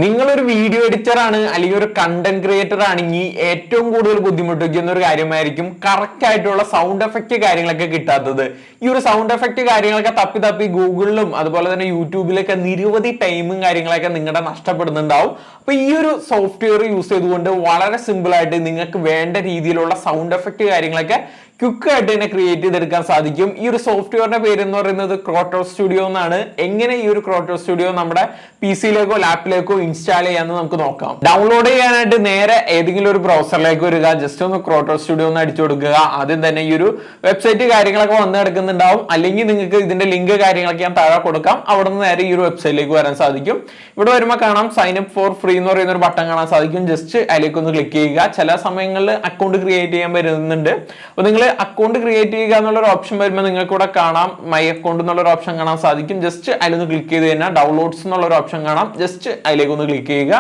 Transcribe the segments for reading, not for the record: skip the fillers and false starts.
നിങ്ങളൊരു video editor ആണ് അല്ലെങ്കിൽ ഒരു കണ്ടന്റ് ക്രിയേറ്റർ ആണെങ്കിൽ ഏറ്റവും കൂടുതൽ ബുദ്ധിമുട്ടിക്കുന്ന ഒരു കാര്യമായിരിക്കും കറക്റ്റ് ആയിട്ടുള്ള സൗണ്ട് എഫക്റ്റ് കാര്യങ്ങളൊക്കെ കിട്ടാത്തത്. ഈ ഒരു സൗണ്ട് എഫക്റ്റ് കാര്യങ്ങളൊക്കെ തപ്പി ഗൂഗിളിലും അതുപോലെ തന്നെ യൂട്യൂബിലൊക്കെ നിരവധി ടൈമും കാര്യങ്ങളൊക്കെ നിങ്ങളുടെ നഷ്ടപ്പെടുന്നുണ്ടാവും. അപ്പൊ ഈ ഒരു സോഫ്റ്റ്വെയർ യൂസ് ചെയ്തുകൊണ്ട് വളരെ സിമ്പിൾ ആയിട്ട് നിങ്ങൾക്ക് വേണ്ട രീതിയിലുള്ള സൗണ്ട് എഫക്റ്റ് കാര്യങ്ങളൊക്കെ ക്വിക്ക് ആയിട്ട് തന്നെ ക്രിയേറ്റ് ചെയ്തെടുക്കാൻ സാധിക്കും. ഈ ഒരു സോഫ്റ്റ്വെയറിന്റെ പേര് എന്ന് പറയുന്നത് ക്രോട്ടോ സ്റ്റുഡിയോ എന്നാണ്. എങ്ങനെ ഈ ഒരു ക്രോട്ടോ സ്റ്റുഡിയോ നമ്മുടെ PC-യിലേക്കോ ലാപ്പിലേക്കോ ഇൻസ്റ്റാൾ ചെയ്യാന്ന് നമുക്ക് നോക്കാം. ഡൗൺലോഡ് ചെയ്യാനായിട്ട് നേരെ ഏതെങ്കിലും ഒരു ബ്രൗസറിലേക്ക് വരിക, ജസ്റ്റ് ഒന്ന് ക്രോട്ടോ സ്റ്റുഡിയോ ഒന്ന് അടിച്ചു കൊടുക്കുക. ആദ്യം തന്നെ ഈ ഒരു വെബ്സൈറ്റ് കാര്യങ്ങളൊക്കെ വന്ന് കിടക്കുന്നുണ്ടാവും, അല്ലെങ്കിൽ നിങ്ങൾക്ക് ഇതിന്റെ ലിങ്ക് കാര്യങ്ങളൊക്കെ ഞാൻ താഴെ കൊടുക്കാം. അവിടെ നിന്ന് നേരെ ഈ ഒരു വെബ്സൈറ്റിലേക്ക് വരാൻ സാധിക്കും. ഇവിടെ വരുമ്പോൾ കാണാം സൈൻ അപ്പ് ഫോർ ഫ്രീ എന്ന് പറയുന്ന ഒരു ബട്ടൺ കാണാൻ സാധിക്കും. ജസ്റ്റ് അതിലേക്ക് ഒന്ന് ക്ലിക്ക് ചെയ്യുക. ചില സമയങ്ങളിൽ അക്കൗണ്ട് ക്രിയേറ്റ് ചെയ്യാൻ വരുന്നുണ്ട്. അപ്പോൾ നിങ്ങൾ അക്കൗണ്ട് ക്രിയേറ്റ് ചെയ്യുക എന്നുള്ള ഒരു ഓപ്ഷൻ വരുമ്പോൾ നിങ്ങൾക്ക് ഇവിടെ കാണാം മൈ അക്കൗണ്ട് എന്നുള്ള ഒരു ഓപ്ഷൻ കാണാൻ സാധിക്കും. ജസ്റ്റ് അതിലൊന്ന് ക്ലിക്ക് ചെയ്ത് കഴിഞ്ഞാൽ ഡൗൺലോഡ്സ് എന്നുള്ള ഒരു ഓപ്ഷൻ കാണാം. ജസ്റ്റ് അതിലേക്ക് ഒന്ന് ക്ലിക്ക് ചെയ്യുക.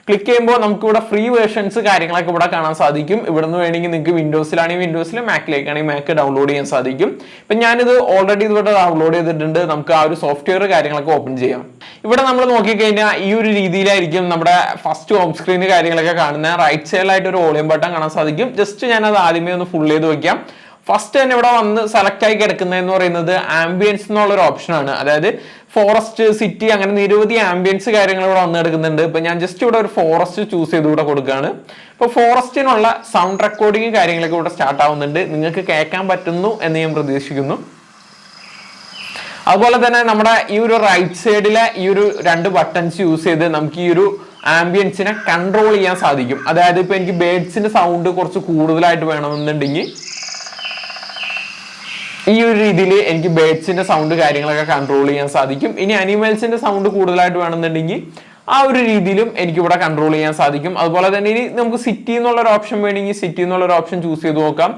ക്ലിക്ക് ചെയ്യുമ്പോൾ നമുക്ക് ഇവിടെ ഫ്രീ വേർഷൻസ് കാര്യങ്ങളൊക്കെ ഇവിടെ കാണാൻ സാധിക്കും. ഇവിടെ നിന്ന് വേണമെങ്കിൽ നിങ്ങൾക്ക് വിൻഡോസിലാണെങ്കിൽ വിൻഡോസിൽ, മാക്കിലേക്കാണെങ്കിൽ മാക്ക് ഡൗൺലോഡ് ചെയ്യാൻ സാധിക്കും. ഇപ്പം ഞാനിത് ഓൾറെഡി ഇവിടെ ഡൗൺലോഡ് ചെയ്തിട്ടുണ്ട്. നമുക്ക് ആ ഒരു സോഫ്റ്റ്വെയർ കാര്യങ്ങളൊക്കെ ഓപ്പൺ ചെയ്യാം. ഇവിടെ നമ്മൾ നോക്കിക്കഴിഞ്ഞാൽ ഈ ഒരു രീതിയിലായിരിക്കും നമ്മുടെ ഫസ്റ്റ് ഹോം സ്ക്രീൻ കാര്യങ്ങളൊക്കെ കാണുന്നത്. റൈറ്റ് സൈഡിലായിട്ട് ഒരു വോളിയം ബട്ടൺ കാണാൻ സാധിക്കും. ജസ്റ്റ് ഞാനത് ആദ്യമേ ഒന്ന് ഫുൾ ചെയ്ത് വയ്ക്കാം. ഫസ്റ്റ് തന്നെ ഇവിടെ വന്ന് സെലക്ട് ആയി കിടക്കുന്നതെന്ന് പറയുന്നത് ആംബിയൻസ് എന്നുള്ളൊരു ഓപ്ഷനാണ്. അതായത് ഫോറസ്റ്റ്, സിറ്റി, അങ്ങനെ നിരവധി ആംബിയൻസ് കാര്യങ്ങൾ ഇവിടെ വന്ന് കിടക്കുന്നുണ്ട്. ഇപ്പൊ ഞാൻ ജസ്റ്റ് ഇവിടെ ഒരു ഫോറസ്റ്റ് ചൂസ് ചെയ്ത് ഇവിടെ കൊടുക്കുകയാണ്. ഇപ്പൊ ഫോറസ്റ്റിനുള്ള സൗണ്ട് റെക്കോർഡിങ് കാര്യങ്ങളൊക്കെ ഇവിടെ സ്റ്റാർട്ട് ആവുന്നുണ്ട്. നിങ്ങൾക്ക് കേൾക്കാൻ പറ്റുന്നു എന്ന് ഞാൻ പ്രതീക്ഷിക്കുന്നു. അതുപോലെ തന്നെ നമ്മുടെ ഈ ഒരു റൈറ്റ് സൈഡിലെ ഈ ഒരു രണ്ട് ബട്ടൺസ് യൂസ് ചെയ്ത് നമുക്ക് ഈ ഒരു ആംബിയൻസിനെ കൺട്രോൾ ചെയ്യാൻ സാധിക്കും. അതായത് ഇപ്പൊ എനിക്ക് ബേർഡ്സിന്റെ സൗണ്ട് കുറച്ച് കൂടുതലായിട്ട് വേണമെന്നുണ്ടെങ്കിൽ ഈ ഒരു രീതിയിൽ എനിക്ക് ബേർഡ്സിന്റെ സൗണ്ട് കാര്യങ്ങളൊക്കെ കൺട്രോൾ ചെയ്യാൻ സാധിക്കും. ഇനി അനിമൽസിന്റെ സൗണ്ട് കൂടുതലായിട്ട് വേണമെന്നുണ്ടെങ്കിൽ ആ ഒരു രീതിയിലും എനിക്ക് ഇവിടെ കൺട്രോൾ ചെയ്യാൻ സാധിക്കും. അതുപോലെ തന്നെ ഇനി നമുക്ക് സിറ്റി എന്നുള്ള ഒരു ഓപ്ഷൻ വേണമെങ്കിൽ സിറ്റി എന്നുള്ള ഒരു ഓപ്ഷൻ ചൂസ് ചെയ്ത് നോക്കാം.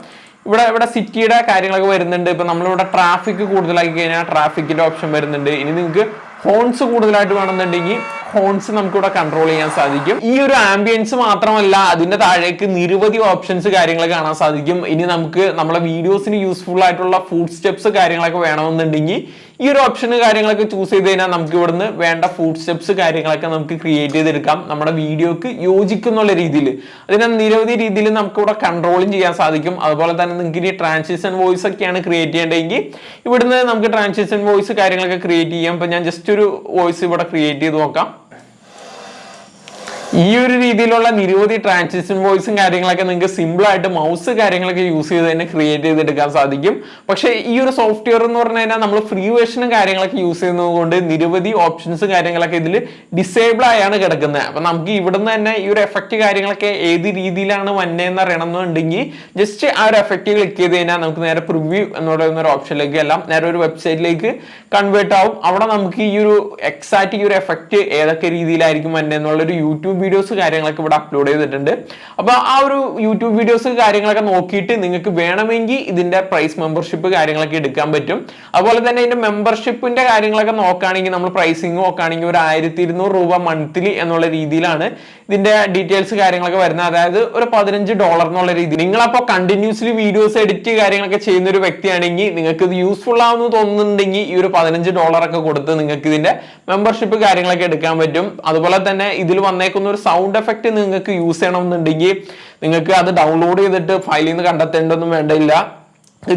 ഇവിടെ സിറ്റിയുടെ കാര്യങ്ങളൊക്കെ വരുന്നുണ്ട്. ഇപ്പൊ നമ്മളിവിടെ ട്രാഫിക് കൂടുതലാക്കി കഴിഞ്ഞാൽ ട്രാഫിക്കിന്റെ ഓപ്ഷൻ വരുന്നുണ്ട്. ഇനി നിങ്ങൾക്ക് ഹോൺസ് കൂടുതലായിട്ട് വേണമെന്നുണ്ടെങ്കിൽ ഹോൺസ് നമുക്കിവിടെ കൺട്രോൾ ചെയ്യാൻ സാധിക്കും. ഈ ഒരു ആംബിയൻസ് മാത്രമല്ല, അതിന്റെ താഴേക്ക് നിരവധി ഓപ്ഷൻസ് കാര്യങ്ങൾ കാണാൻ സാധിക്കും. ഇനി നമുക്ക് നമ്മളെ വീഡിയോസിന് യൂസ്ഫുൾ ആയിട്ടുള്ള ഫുഡ് സ്റ്റെപ്സ് കാര്യങ്ങളൊക്കെ വേണമെന്നുണ്ടെങ്കിൽ ഈ ഒരു ഓപ്ഷന് കാര്യങ്ങളൊക്കെ ചൂസ് ചെയ്ത് കഴിഞ്ഞാൽ നമുക്ക് ഇവിടുന്ന് വേണ്ട ഫുഡ് സ്റ്റെപ്സ് കാര്യങ്ങളൊക്കെ നമുക്ക് ക്രിയേറ്റ് ചെയ്തെടുക്കാം. നമ്മുടെ വീഡിയോക്ക് യോജിക്കുന്നുള്ള രീതിയിൽ അതിനെ നിരവധി രീതിയിൽ നമുക്ക് ഇവിടെ കൺട്രോളും ചെയ്യാൻ സാധിക്കും. അതുപോലെ തന്നെ നിങ്ങൾക്ക് ഇനി ട്രാൻസിഷൻ വോയിസ് ഒക്കെയാണ് ക്രിയേറ്റ് ചെയ്യേണ്ടതെങ്കിൽ ഇവിടുന്ന് നമുക്ക് ട്രാൻസിഷൻ വോയിസ് കാര്യങ്ങളൊക്കെ ക്രിയേറ്റ് ചെയ്യാം. ഇപ്പൊ ഞാൻ ജസ്റ്റ് ഒരു വോയിസ് ഇവിടെ ക്രിയേറ്റ് ചെയ്ത് നോക്കാം. ഈ ഒരു രീതിയിലുള്ള നിരവധി ട്രാൻസിഷൻ വോയിസും കാര്യങ്ങളൊക്കെ നിങ്ങൾക്ക് സിമ്പിൾ ആയിട്ട് മൗസ് കാര്യങ്ങളൊക്കെ യൂസ് ചെയ്ത് തന്നെ ക്രിയേറ്റ് ചെയ്തെടുക്കാൻ സാധിക്കും. പക്ഷേ ഈ ഒരു സോഫ്റ്റ്വെയർ എന്ന് പറഞ്ഞു കഴിഞ്ഞാൽ നമ്മൾ ഫ്രീ വേർഷനും കാര്യങ്ങളൊക്കെ യൂസ് ചെയ്യുന്നത് കൊണ്ട് നിരവധി ഓപ്ഷൻസ് കാര്യങ്ങളൊക്കെ ഇതിൽ ഡിസേബിൾ ആയാണ് കിടക്കുന്നത്. അപ്പൊ നമുക്ക് ഇവിടുന്ന് തന്നെ ഈ ഒരു എഫക്റ്റ് കാര്യങ്ങളൊക്കെ ഏത് രീതിയിലാണ് വന്നതെന്ന് അറിയണമെന്നുണ്ടെങ്കിൽ ജസ്റ്റ് ആ ഒരു എഫക്റ്റ് ക്ലിക്ക് ചെയ്ത് കഴിഞ്ഞാൽ നമുക്ക് നേരെ പ്രിവ്യൂ എന്ന് പറയുന്ന ഒരു ഓപ്ഷനിലേക്ക് എല്ലാം നേരെ ഒരു വെബ്സൈറ്റിലേക്ക് കൺവേർട്ട് ആവും. അവിടെ നമുക്ക് ഈ ഒരു എക്സാക്ട് ഈ ഒരു എഫക്റ്റ് ഏതൊക്കെ രീതിയിലായിരിക്കും വന്നതെന്നുള്ളൊരു യൂട്യൂബ് വീഡിയോസ് കാര്യങ്ങളൊക്കെ ഇവിടെ അപ്ലോഡ് ചെയ്തിട്ടുണ്ട്. അപ്പൊ ആ ഒരു യൂട്യൂബ് വീഡിയോസ് കാര്യങ്ങളൊക്കെ നോക്കിയിട്ട് നിങ്ങൾക്ക് വേണമെങ്കിൽ ഇതിന്റെ പ്രൈസ് മെമ്പർഷിപ്പ് കാര്യങ്ങളൊക്കെ എടുക്കാൻ പറ്റും. അതുപോലെ തന്നെ ഇതിന്റെ മെമ്പർഷിപ്പിന്റെ കാര്യങ്ങളൊക്കെ നോക്കുകയാണെങ്കിൽ നമ്മൾ പ്രൈസിങ് നോക്കുകയാണെങ്കിൽ ഒരു 1200 രൂപ മന്ത്ലി എന്നുള്ള രീതിയിലാണ് ഇതിന്റെ ഡീറ്റെയിൽസ് കാര്യങ്ങളൊക്കെ വരുന്നത്. അതായത് ഒരു $15 എന്നുള്ള രീതി. നിങ്ങളപ്പോൾ കണ്ടിന്യൂസ്ലി വീഡിയോസ് എഡിറ്റ് കാര്യങ്ങളൊക്കെ ചെയ്യുന്ന ഒരു വ്യക്തിയാണെങ്കിൽ നിങ്ങൾക്ക് ഇത് യൂസ്ഫുൾ ആവുമെന്ന് തോന്നുന്നുണ്ടെങ്കിൽ ഈ ഒരു $15 ഒക്കെ കൊടുത്ത് നിങ്ങൾക്ക് ഇതിന്റെ മെമ്പർഷിപ്പ് കാര്യങ്ങളൊക്കെ എടുക്കാൻ പറ്റും. അതുപോലെ തന്നെ ഇതിൽ വന്നേക്കുന്ന ഒരു സൗണ്ട് എഫക്റ്റ് നിങ്ങൾക്ക് യൂസ് ചെയ്യണമെന്നുണ്ടെങ്കിൽ നിങ്ങൾക്ക് അത് ഡൗൺലോഡ് ചെയ്തിട്ട് ഫയലിൽ നിന്ന് കണ്ടെത്തേണ്ടതൊന്നും വേണ്ടില്ല.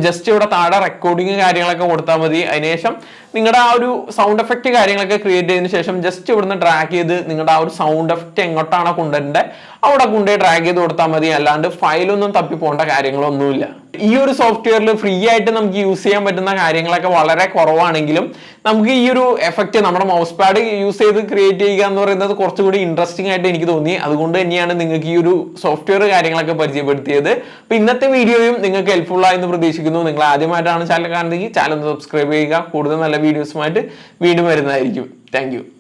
ജസ്റ്റ് ഇവിടെ താഴെ റെക്കോർഡിങ് കാര്യങ്ങളൊക്കെ കൊടുത്താൽ മതി. അതിനുശേഷം നിങ്ങളുടെ ആ ഒരു സൗണ്ട് എഫക്റ്റ് കാര്യങ്ങളൊക്കെ ക്രിയേറ്റ് ചെയ്തതിനു ശേഷം ജസ്റ്റ് ഇവിടുന്ന് ഡ്രാഗ് ചെയ്ത് നിങ്ങളുടെ ആ ഒരു സൗണ്ട് എഫക്റ്റ് എങ്ങോട്ടാണോ കൊണ്ടുവരേണ്ടത് അവിടെ കൊണ്ടുപോയി ഡ്രാഗ് ചെയ്ത് കൊടുത്താൽ മതി. അല്ലാണ്ട് ഫയലൊന്നും തപ്പി പോകേണ്ട കാര്യങ്ങളൊന്നുമില്ല. ഈ ഒരു സോഫ്റ്റ്വെയറിൽ ഫ്രീ ആയിട്ട് നമുക്ക് യൂസ് ചെയ്യാൻ പറ്റുന്ന കാര്യങ്ങളൊക്കെ വളരെ കുറവാണെങ്കിലും നമുക്ക് ഈ ഒരു എഫക്റ്റ് നമ്മുടെ മൗസ് പാഡ് യൂസ് ചെയ്ത് ക്രിയേറ്റ് ചെയ്യുക എന്ന് പറയുന്നത് കുറച്ചുകൂടി ഇൻട്രസ്റ്റിംഗ് ആയിട്ട് എനിക്ക് തോന്നി. അതുകൊണ്ട് തന്നെയാണ് നിങ്ങൾക്ക് ഈ ഒരു സോഫ്റ്റ്വെയർ കാര്യങ്ങളൊക്കെ പരിചയപ്പെടുത്തിയത്. അപ്പൊ ഇന്നത്തെ വീഡിയോയും നിങ്ങൾക്ക് ഹെൽപ്ഫുൾ ആയെന്ന് പ്രതീക്ഷിക്കുന്നു. നിങ്ങൾ ആദ്യമായിട്ടാണ് ചാനൽ കാണുന്നതെങ്കിൽ ചാനൽ സബ്സ്ക്രൈബ് ചെയ്യുക. കൂടുതൽ നല്ല വീഡിയോസുമായിട്ട് വീണ്ടും വരുന്നതായിരിക്കും. Thank you.